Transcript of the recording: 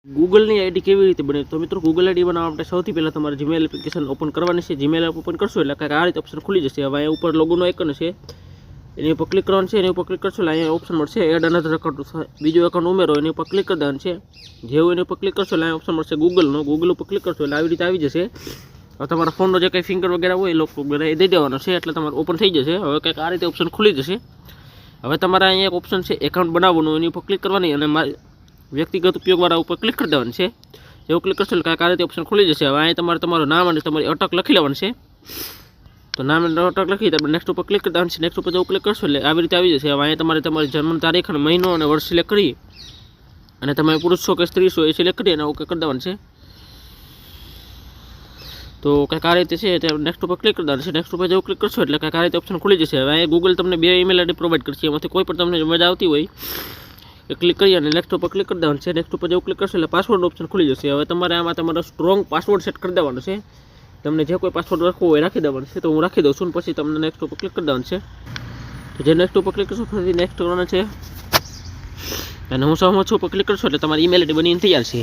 ગૂગલની ID કેવી રીતે બને? તો મિત્રો ગૂગલ આઈડી બનાવવા માટે સૌથી પહેલાં તમારે જીમેલ એપ્લિકેશન ઓપન કરવાની છે. જીમેલ ઓપન કરશો એટલે કાંઈક આ રીતે ઓપ્શન ખુલી જશે. હવે અહીંયા ઉપર લોગોનો આઇકન છે, એની ઉપર ક્લિક કરવાનું છે. એની ઉપર ક્લિક કરશો એટલે અહીંયા ઓપ્શન મળશે એડ અનધર એકાઉન્ટ, બીજું એકાઉન્ટ ઉમેરો, એની ઉપર ક્લિક કરી દેવાનું છે. જેવું એની ઉપર ક્લિક કરશો એટલે અહીંયા ઓપ્શન મળશે ગૂગલનો. ગૂગલ ઉપર ક્લિક કરશો એટલે આવી રીતે આવી જશે. હવે તમારા ફોનનો જે કંઈ ફિંગર વગેરે હોય એ લોકો વગેરે એ દઈ દેવાનો છે એટલે તમારે ઓપન થઈ જશે. હવે કંઈક આ રીતે ઓપ્શન ખુલી જશે. હવે તમારે અહીંયા એક ઓપ્શન છે એકાઉન્ટ બનાવવાનું, એની ઉપર ક્લિક કરવાની અને વ્યક્તિગત ઉપયોગવાળા ઉપર ક્લિક કરી દેવાનું છે. જેવું ક્લિક કરશો એટલે કાંઈક આ રીતે ઓપ્શન ખુલી જશે. હવે અહીંયા તમારે તમારું નામ અને તમારી અટક લખી લેવાનું છે. તો નામ અને અટક લખી તમે નેક્સ્ટ ઉપર ક્લિક કરી દેવાનું છે. નેક્સ્ટ ઉપર જેવું ક્લિક કરશો એટલે આવી રીતે આવી જશે. હવે અહીંયા તમારે તમારી જન્મ તારીખ અને મહિનો અને વર્ષ સિલેક્ટ કરી અને તમે પુરુષ છો કે સ્ત્રી છો એ સિલેક્ટ કરી અને ઓકે કરી દેવાનું છે. તો કંઈક આ રીતે છે તે નેક્સ્ટ ઉપર ક્લિક કરી દેવાનું છે. નેક્સ્ટ ઉપર જેવું ક્લિક કરશો એટલે કંઈક આ રીતે ઓપ્શન ખુલી જશે. હવે અહીંયા ગૂગલ તમને 2 ઈમેલ આઈડી પ્રોવાઈડ કરશે, એમાંથી કોઈ પણ તમને મજા આવતી હોય એ ક્લિક કરી અને નેક્સ્ટ ઉપર ક્લિક કરી દેવાનું છે. નેક્સ્ટ ઉપર જેવું ક્લિક કરશો એટલે પાસવર્ડ ઓપ્શન ખુલી જશે. હવે તમારે આમાં તમારો સ્ટ્રોંગ પાસવર્ડ સેટ કરી દેવાનો છે. તમને જે કોઈ પાસવર્ડ રાખવો હોય રાખી દેવાનો છે. તો હું રાખી દઉં છું. પછી તમને નેક્સ્ટ ઉપર ક્લિક કરી દેવાનું છે. તો જે નેક્સ્ટ ઉપર ક્લિક કરશો પછી નેક્સ્ટ કરવાના છે અને હું સહમત છું ઉપર ક્લિક કરશો એટલે તમારી ઈમેલ આઈડી બનીને તૈયાર છે.